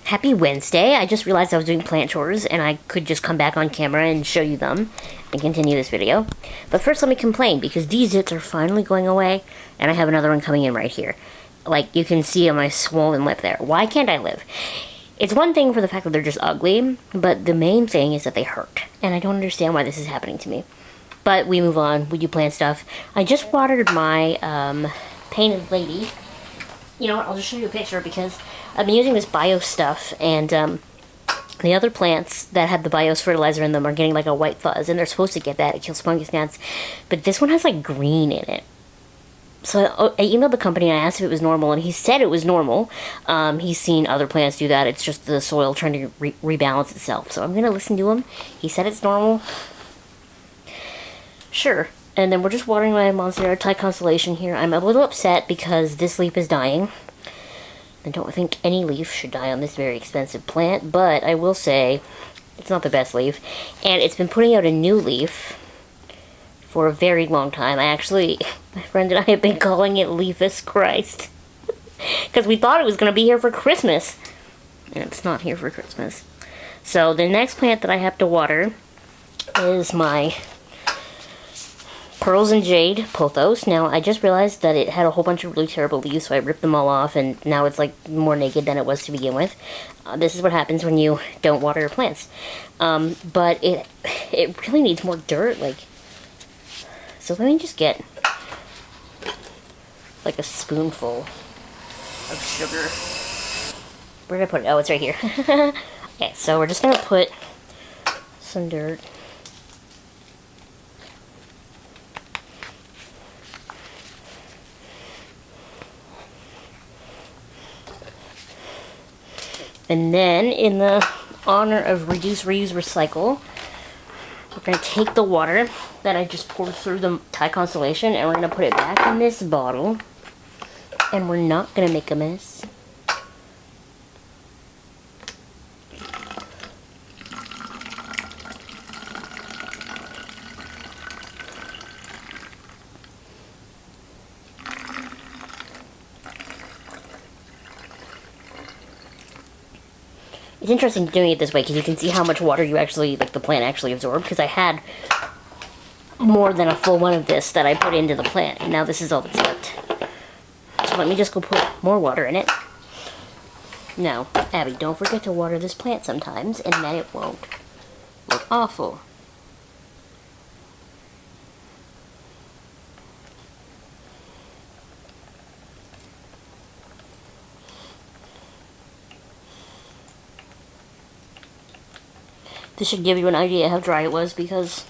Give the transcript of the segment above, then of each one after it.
Happy Wednesday. I just realized I was doing plant chores and I could just come back on camera and show you them and continue this video. But first let me complain because these zits are finally going away and I have another one coming in right here. Like you can see on my swollen lip there. Why can't I live? It's one thing for the fact that they're just ugly, but the main thing is that they hurt. And I don't understand why this is happening to me. But we move on. We do plant stuff. I just watered my painted lady. You know what? I'll just show you a picture because I've been using this bios stuff, and the other plants that have the bios fertilizer in them are getting like a white fuzz, and they're supposed to get that. It kills fungus gnats. But this one has like green in it. So I emailed the company and I asked if it was normal, and he said it was normal. He's seen other plants do that. It's just the soil trying to rebalance itself. So I'm going to listen to him. He said it's normal. Sure. And then we're just watering my Monstera Thai constellation here. I'm a little upset because this leaf is dying. I don't think any leaf should die on this very expensive plant, but I will say it's not the best leaf. And it's been putting out a new leaf for a very long time. My friend and I have been calling it Leafus Christ. Because we thought it was going to be here for Christmas. And it's not here for Christmas. So the next plant that I have to water is my Pearls and Jade pothos. Now, I just realized that it had a whole bunch of really terrible leaves, so I ripped them all off, and now it's like more naked than it was to begin with. This is what happens when you don't water your plants. But it really needs more dirt, like. So let me just get like a spoonful of sugar. Where did I put it? Oh, it's right here. Okay, so we're just gonna put some dirt. And then, in the honor of reduce, reuse, recycle, we're going to take the water that I just poured through the Thai constellation and we're going to put it back in this bottle. And we're not going to make a mess. It's interesting doing it this way because you can see how much water you actually, like the plant actually absorbed, because I had more than a full one of this that I put into the plant, and now this is all that's left. So let me just go put more water in it. Now, Abby, don't forget to water this plant sometimes, and then it won't look awful. This should give you an idea how dry it was because,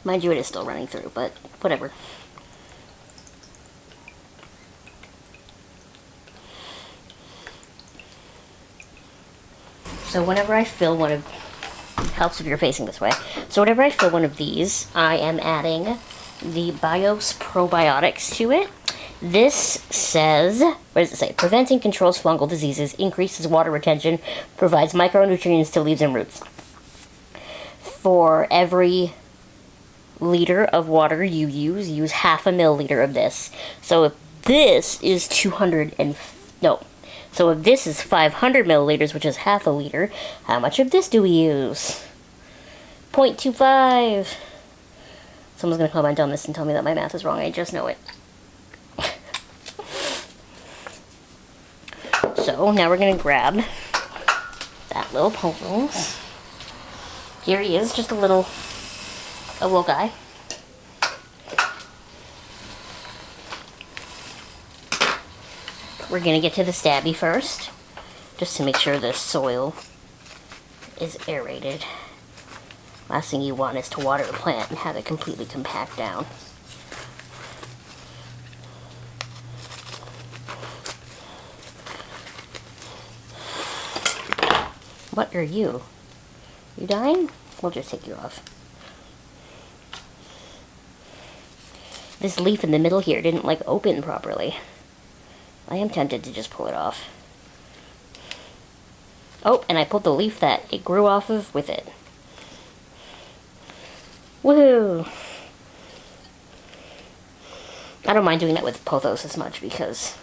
mind you, it is still running through, but whatever. So whenever I fill one of, helps if you're facing this way. So whenever I fill one of these, I am adding the BIOS probiotics to it. This says, what does it say? Prevents and controls fungal diseases, increases water retention, provides micronutrients to leaves and roots. For every liter of water you use half a milliliter of this. So if this is so if this is 500 milliliters, which is half a liter, how much of this do we use? 0.25. Someone's going to comment on this and tell me that my math is wrong. I just know it. So now we're going to grab that little pothos. Here he is, just a little guy. We're going to get to the stabby first, just to make sure the soil is aerated. Last thing you want is to water a plant and have it completely compact down. What are you? You dying? We'll just take you off. This leaf in the middle here didn't like open properly. I am tempted to just pull it off. Oh, and I pulled the leaf that it grew off of with it. Woohoo! I don't mind doing that with pothos as much because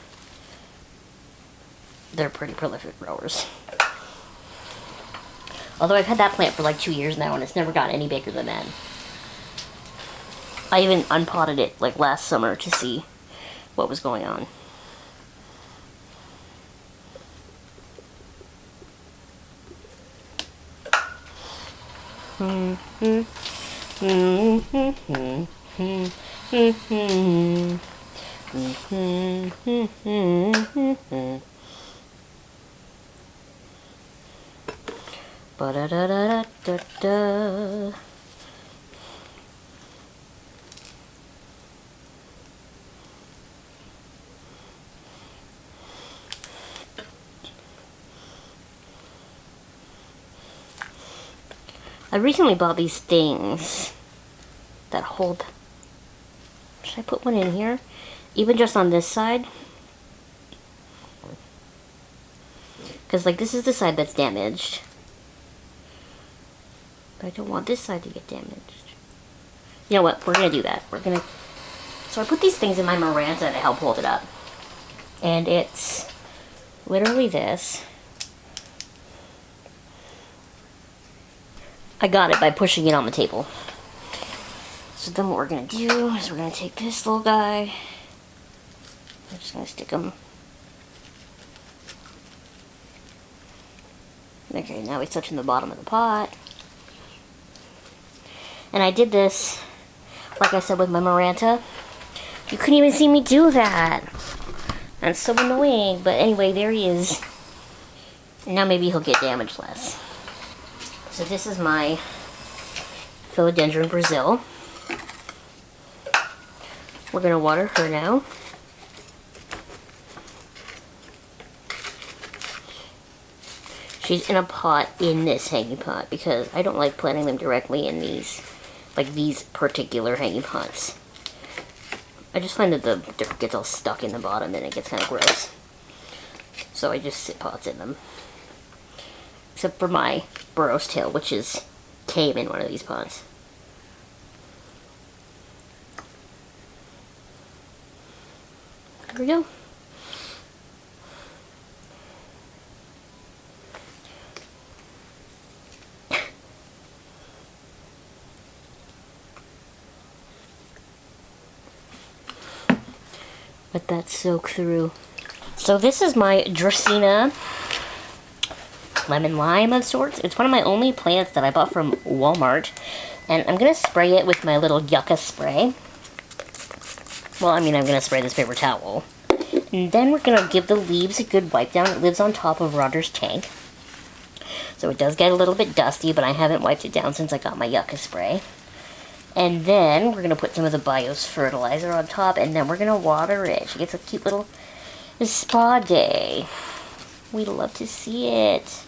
they're pretty prolific growers. Although I've had that plant for like 2 years now and it's never gotten any bigger than that. I even unpotted it like last summer to see what was going on. Ba-da-da-da-da-da-da. I recently bought these things that hold... Should I put one in here? Even just on this side? Because, like, this is the side that's damaged. But I don't want this side to get damaged. You know what? We're going to do that. We're going to... So I put these things in my Miranda to help hold it up. And it's literally this. I got it by pushing it on the table. So then what we're going to do is we're going to take this little guy. I'm just going to stick him. Okay, now he's touching the bottom of the pot. And I did this, like I said, with my Miranda. You couldn't even see me do that. That's so annoying. But anyway, there he is. And now maybe he'll get damaged less. So this is my philodendron Brazil. We're going to water her now. She's in a pot in this hanging pot because I don't like planting them directly in these, like these particular hanging pots. I just find that the dirt gets all stuck in the bottom and it gets kind of gross. So I just sit pots in them. Except for my burrow's tail, which came in one of these pots. There we go. Let that soak through. So this is my dracena lemon lime of sorts. It's one of my only plants that I bought from Walmart. And I'm going to spray it with my little yucca spray. Well, I mean, I'm going to spray this paper towel. And then we're going to give the leaves a good wipe down. It lives on top of Rodder's tank. So it does get a little bit dusty, but I haven't wiped it down since I got my yucca spray. And then we're going to put some of the bios fertilizer on top, and then we're going to water it. She gets a cute little spa day. We love to see it.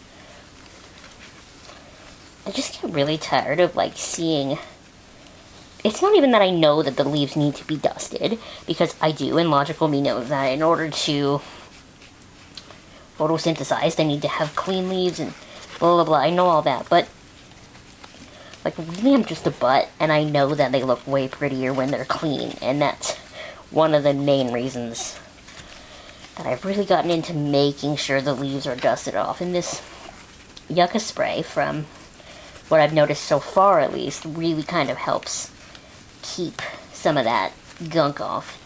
I just get really tired of, like, seeing... It's not even that I know that the leaves need to be dusted, because I do, and logical me knows that in order to photosynthesize, they need to have clean leaves and blah, blah, blah. I know all that, but, like, really I'm just a butt, and I know that they look way prettier when they're clean, and that's one of the main reasons that I've really gotten into making sure the leaves are dusted off. And this yucca spray, from what I've noticed so far at least, really kind of helps keep some of that gunk off.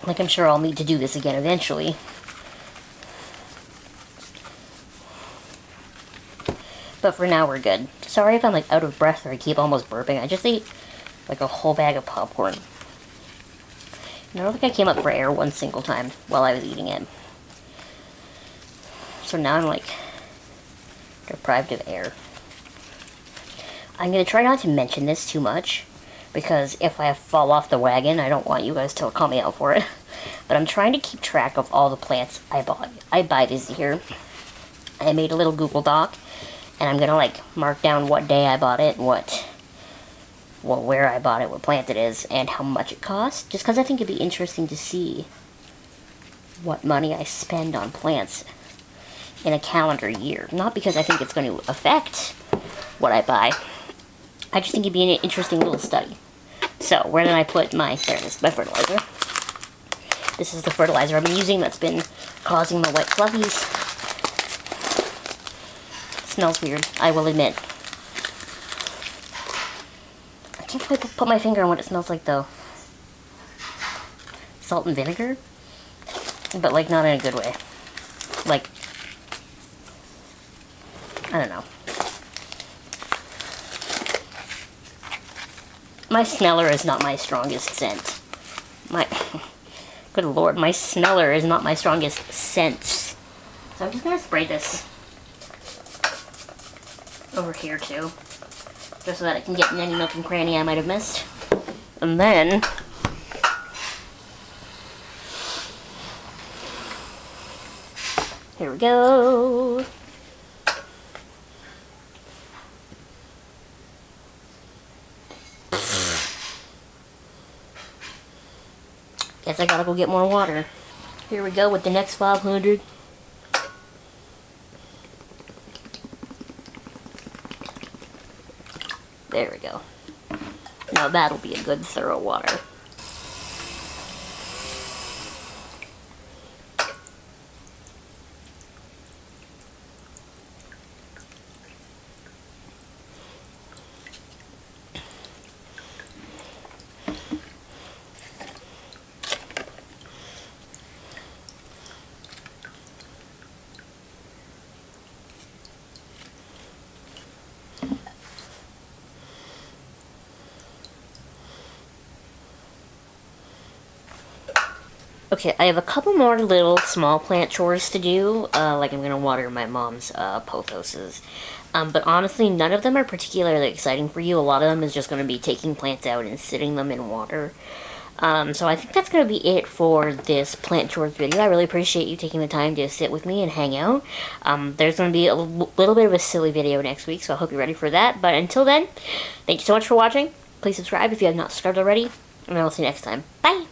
Like, I'm sure I'll need to do this again eventually. But for now, we're good. Sorry if I'm, like, out of breath or I keep almost burping. I just ate, like, a whole bag of popcorn. And I don't think I came up for air one single time while I was eating it. So now I'm, like, deprived of air. I'm going to try not to mention this too much, because if I fall off the wagon, I don't want you guys to call me out for it. But I'm trying to keep track of all the plants I bought. I buy this here. I made a little Google Doc, and I'm going to, like, mark down what day I bought it, where I bought it, what plant it is, and how much it costs. Just because I think it'd be interesting to see what money I spend on plants in a calendar year. Not because I think it's going to affect what I buy. I just think it'd be an interesting little study. So, where did I put my, there it is, my fertilizer. This is the fertilizer I've been using that's been causing the white fluffies. Smells weird, I will admit. I can't quite put my finger on what it smells like though. Salt and vinegar? But like not in a good way. Like, I don't know. My smeller is not my strongest scent. Good lord, my smeller is not my strongest scent. So I'm just gonna spray this over here too, just so that it can get in any nook and cranny I might have missed. And then here we go. Guess I gotta go get more water. Here we go with the next 500. There we go. Now that'll be a good thorough water. Okay, I have a couple more little small plant chores to do, like I'm going to water my mom's pothoses. But honestly, none of them are particularly exciting for you. A lot of them is just going to be taking plants out and sitting them in water. So I think that's going to be it for this plant chores video. I really appreciate you taking the time to sit with me and hang out. There's going to be a little bit of a silly video next week, so I hope you're ready for that. But until then, thank you so much for watching. Please subscribe if you have not subscribed already, and I will see you next time. Bye!